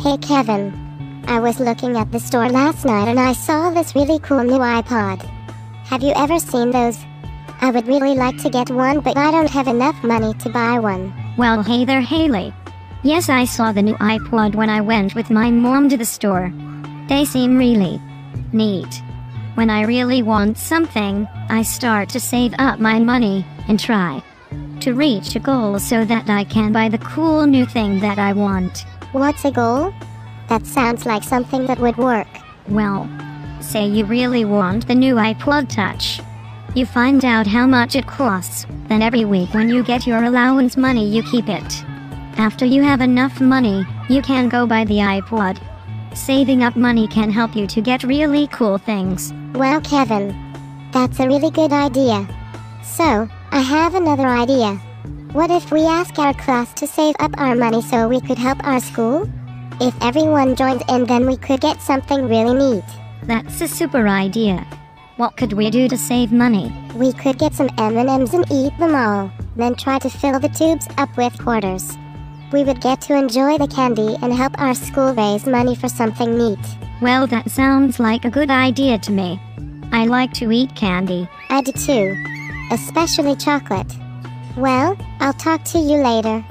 Hey Kevin. I was looking at the store last night and I saw this really cool new iPod. Have you ever seen those? I would really like to get one, but I don't have enough money to buy one. Well, hey there, Haley. Yes, I saw the new iPod when I went with my mom to the store. They seem really neat. When I really want something, I start to save up my money and try to reach a goal so that I can buy the cool new thing that I want. What's a goal? That sounds like something that would work. Well, say you really want the new iPod Touch. You find out how much it costs, then every week when you get your allowance money you keep it. After you have enough money, you can go buy the iPod. Saving up money can help you to get really cool things. Well, Kevin, that's a really good idea. So, I have another idea. What if we ask our class to save up our money so we could help our school? If everyone joined in, then we could get something really neat. That's a super idea. What could we do to save money? We could get some M&Ms and eat them all, then try to fill the tubes up with quarters. We would get to enjoy the candy and help our school raise money for something neat. Well, that sounds like a good idea to me. I like to eat candy. I do too. Especially chocolate. Well, I'll talk to you later.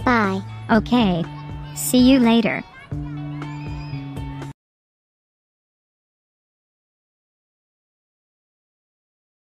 Bye. Okay. See you later.